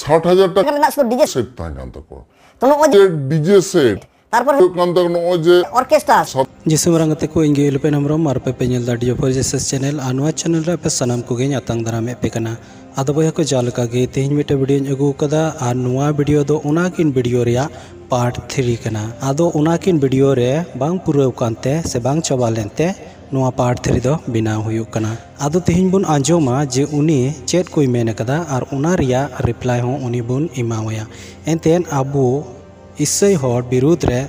60,000 টাকা না শুধু ডিজে সেট থাকেন তখন তো ওই যে ডিজে সেট তারপর কান তখন ওই যে অর্কেস্ট্রা जिसमें रंगते को इंगे लुपेन हमरो मार पे पेनल दाडियो फॉरेस्ट चैनल आनवा चैनल रे पे सनम को गे अतंग दाराम पे कना आदो बया को जाल का गे तेज मिटे वीडियो अगू कदा आ नुआ वीडियो दो उना किन वीडियो रिया पार्ट 3 कना आदो उना किन वीडियो रे बांग पुरव कानते से बांग चबा लेनते नुआ पार्ट 3 दो बिना हुयु कना आदो तेज बुन आंजोमा जे उनी चेट कोई मेन कदा और उना रिया रिप्लाई हो उनी बुन इमावया एंतेन आबू इससे हर विरुद्ध रे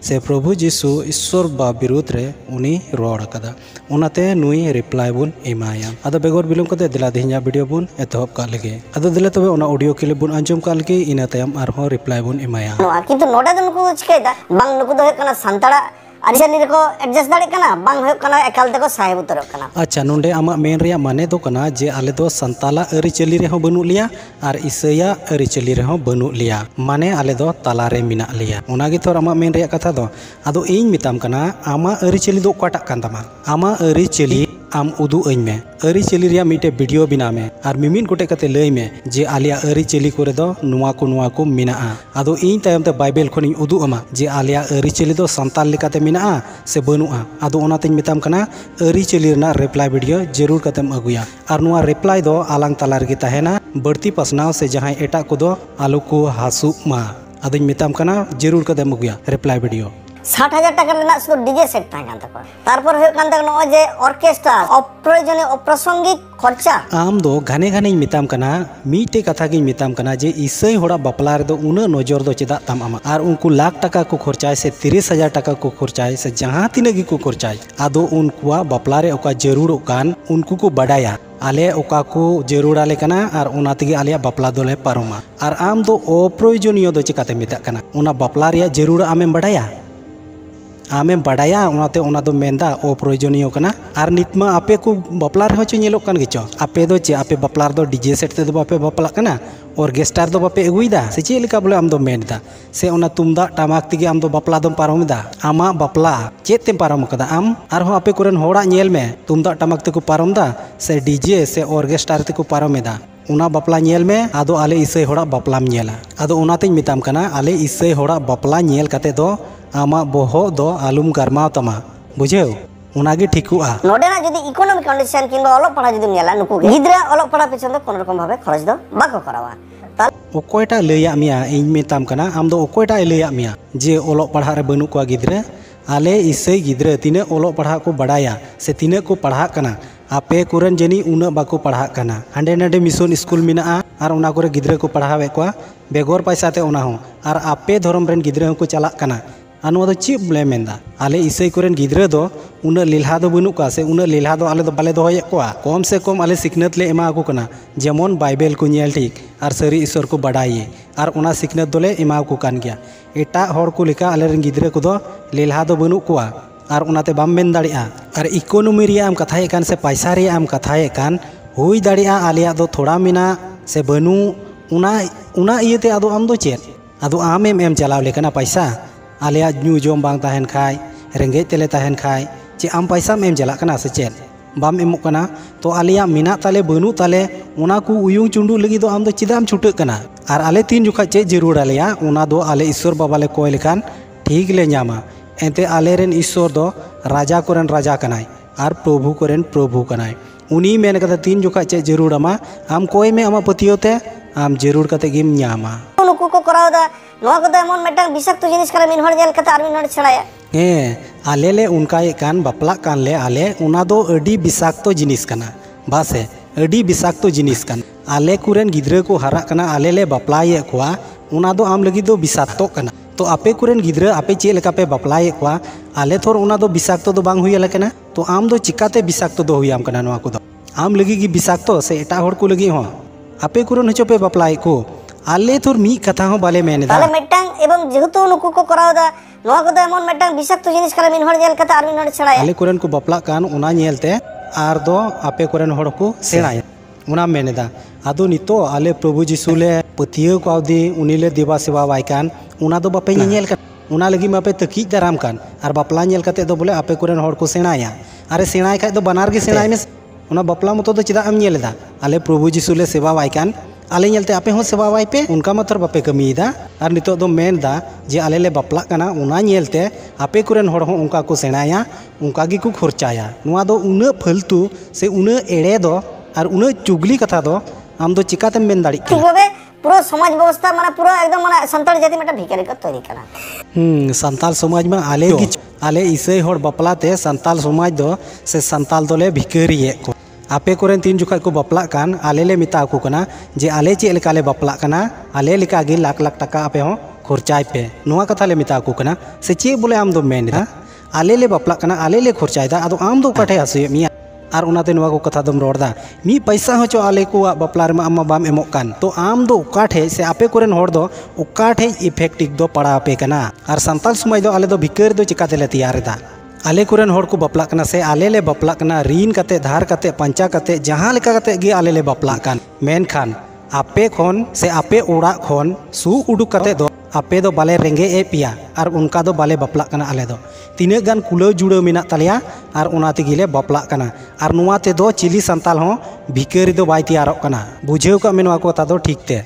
से प्रभु जीशु ईश्वर बा विरुद्ध रे उनी रोड कदा उनाते नुई रिप्लाई बुन एमाया आदो बेगोर बिलम कते दिला दिहिया वीडियो बुन एतहब का लगे आदो दिले तबे उना ऑडियो क्लिप बुन अंजम का लगे इना तयम आरहो रिप्लाई बुन एमाया किंतु नोडे दो नुकु चिकायदा बांग नुकु दो कना संताड़ा आरिसानी रे को एडजस्ट दाड़े कना बांग हो कना एकाल ते को साहेब उतर कना अच्छा नोंडे आमा मेन रिया माने दो कना जे आले दो संताला अरि चली रे हो बनु लिया और ईसैया अरि चली रे हो बनु लिया माने आले दो ताला रे मिना लिया ओनागे थोर आमा मेन रिया कथा दो आदो इन मिताम कना आमा अरि चली दो काटा कान तमा आमा अरि चली आम उदु अñ में अरि चली रिया मिटे वीडियो बिना में और मिमिन गोटे कते लय में जे आलिया अरि चली करे दो नुआ को मिना आदो इन तायम ते बाइबल खनि उदु अमा जे आलिया अरि चली दो संताल लिकाते मिना से बनुआ आदो ओनातेñ मिताम कना अरि चली रना रिप्लाई वीडियो जरूर कतेम अगुया और नुआ रिप्लाई दो आलांग ताला रगे तहेना बढ़ती पसनाव से जहां एटा को दो आलू को हासु मा आदोñ मिताम कना जरूर कतेम अगुया रिप्लाई वीडियो 60,000 টাকা রেনা শুধু ডিজে সেট থাকেন তখন তারপর হয়ে কান তখন ওই যে অর্কেস্ট্রা অপ্রয়োজনীয় অপ্রাসঙ্গিক খরচা आम दो घने घने मिताम कना मीटे कथा गी मिताम कना जे ईसई होड़ा बपला रे दो उना नजर दो चेदा ताम आमा और उनको लाख टका को खर्चाए से 30,000 टका को खर्चाए से जहां तिने गी को खर्चाए आदो उनकुआ बपला रे ओका जरूर कान उनको को बडाया आले ओका को जरूर आले कना और उना तेगे आले बपला दोले पारोमा और आम दो अप्रयोजनीय दो चिकाते मिता कना उना बपला रे जरूर आमेम बडाया आमें बडाया उनाते उना दो मेंदा अप्रयोजनीय कना और नितमा आपे को बपला रे होचो नेलो कान गिचो आपे दो चे आपे बपला दो डीजे सेट ते दो बापे बपला कना ऑर्केस्ट्रा दो बापे अगुइदा से चे लेका बोले आम दो मेंदा से उना तुमदा टमाक तिगे आम दो बपला दो पारमदा आमा बपला चेत ते पारम कदा आम और हो आपे कोरन होड़ा नेल में तुमदा टमाक ते को पारमदा से डीजे से ऑर्केस्ट्रा ते को पारमेदा उना बपला नेल में आदो आले इसई होड़ा बपलाम नेला आदो उनातेñ मिताम कना आले इसई होड़ा बपला नेल कते दो आमा बोहो दो आलुम गरमाव तमा बुझेव उनागे ठिकुआ नोडेना जदि इकोनॉमिक कंडीशन किंबा ऑलो पढ़ा जदि नेला नुकु गिद्रा ऑलो पढ़ा पिछन दो कोन रकम भाबे खर्च दो बाको करावा ओकोयटा लैया मिया इन मिताम कना आम दो ओकोयटा लैया मिया जे ऑलो पढ़ा रे बनु को गिद्रा आले इसई गिद्रा तिने ऑलो पढ़ा को बडाया से तिने को पढ़ा कना आपे कुरन जनी उना बाको पढ़ा कना हांडे नाडे मिशन स्कूल मिना और उना करे गिद्रा को पढ़ावे को बेगोर पैसा ते उना हो और आपे धर्म रेन गिद्रा को चला कना अनु दो ची बोले मेंदा आले इसई कोरेन गिद्रा दो उना लीलहा दो बनु का से उना लीलहा दो आले दो बाले दोये को कम से कम आले सिकनत ले एमा को कना जेमन बाइबल को नेल ठीक और सरी ईश्वर को बडाये और उना सिकनत दोले एमा को कान गया एटा हर को लेका आले रेन गिद्रा को दो लीलहा दो बनु को और उनाते बाम मेन दाड़िया और इकोनॉमी रे आम कथाए कान से पैसा रे आम कथाए कान हुई दाड़िया आलिया दो थोड़ा मिना से बनु उना इयते आदो आम दो चेत आदो आमेम एम चलाव लेकना पैसा आलिया न्यू जोम बांग ताहेन खाय रेंगे तेले ताहेन खाय चे आम पैसा एम चला कना से चेत बाम एमो कना तो आलिया मिना ताले बनु ताले उना को उयुंग चुंडू लगी दो आम दो चिदाम छुटे कना और आले तीन जुखा चे जरूर आलिया उना दो आले ईश्वर बाबा ले कोय लेकान ठीक ले न्यामा एंते आले रेन ईश्वर दो राजा कोरेन राजा कनाय और प्रभु कोरेन प्रभु कनाय उनी मेन कथा तीन जुखा चे जरूर आमा आम कोय में आमा पतियोते आम जरूर कते गिम न्यामा नुकु को करावदा नोआ को एमन मेटन बिषाक्त जिनिस करा मिन हर जेल कते आर मिन हर छड़ाया आले ले उनका कान बपला कान ले आले उना दो अडी बिषाक्त जिनिस कना बासे अडी बिषाक्त जिनिस कान आले कुरेन गिद्रा को हरा कना आले ले बपलाये कोआ उना दो आम लगी दो बिषाक्त कना तो आपे कुरेन गिद्रा आपे चे लेका पे बपलाये कोआ आले थोर उना दो बिषाक्त दो बांग हुई लेकना तो आम दो चिकाते बिषाक्त दो हुयाम कना नोआ को दो आम लगी की बिषाक्त से एटा हर को लगी हो आपे कुरेन हचो पे बपलाये को आले थोर मी कथा हो बाले मेने दा ताले मेटंग एवं जेहुतो नुकु को करावदा नोआ को एमन मेटंग बिषाक्त जिनिस करा मिन हर जेल कते आर मिन हर छड़ाया आले कुरेन को बपला कान उना नेलते आर दो आपे कुरेन हर को सेणाया उना मेने दा आदो नितो आले प्रभु जीशु ले पतियो कावदी उनीले देवा सेवा वाइकान उना दो बापे नेल का उना लगी मापे तकी दाराम कान और बपला नेल कते दो बोले आपे कुरेन हर को सेणाया अरे सेणाय खाय दो बनार के सेणाय में उना बपला मतो दो चिदा आम नेलदा आले प्रभु जीशु ले सेवा वाइकान आले ñelते आपे हो सेवावाई पे उनका मात्र बापे कमीदा और नितो दो मेनदा जे आले ले बापला कना उना ñelते आपे कुरेन हर हो उनका को सेनाया उनका गी को खर्चाया नुआ दो उन फालतू से उन एड़े दो और उन चुगली कथा दो आम दो चिकाते मेन दाड़ी ठीक भावे पूरा समाज व्यवस्था माने पूरा एकदम माने संताल जाति में भिखारी को तैयारी करा संताल समाज में आले ईसाई हर बापलाते संताल समाज दो से संताल दोले भिखारी को आपे कोरेन तीन जुखा को बापला कान आले ले मिता को कना जे आले चे लेका ले बापला कना आले लेका गे लाख लाख टका आपे हो खर्चाय पे नुआ कथा ले मिता को कना से चे बोले आम दो मेनदा आले ले बापला कना आले ले खर्चायदा आदो आम दो काठे हसुय मिया और उनाते नुआ को कथा दम रोड़दा मी पैसा हो चो आले को बापला रे अम्मा बाम एमो कान तो आम दो काठे से आपे कोरेन हर दो काठे इफेक्टिव दो पड़ा पे कना और संताल समाज दो आले दो भिखारी दो चिकाते ले तैयारदा आले कुरेन हर को बापला कना से आले ले बापला कना ऋण कते धार कते पंचा कते जहाँ लेका कते गे आले ले बापला कान मेनखान आपे खोन से आपे ओड़ा खोन सु उडुक कते दो आपे दो बाले रेंगे ए पिया और उनका दो बाले बापला कना आले दो तीने गान कुलो जुड़ो मिना तलिया और उना तेगिले बापला कना और नुआ ते दो चिली संताल हो भिखारी दो बाय तैयारोग कना बुझेव का मेनवा को ता दो ठीक ते।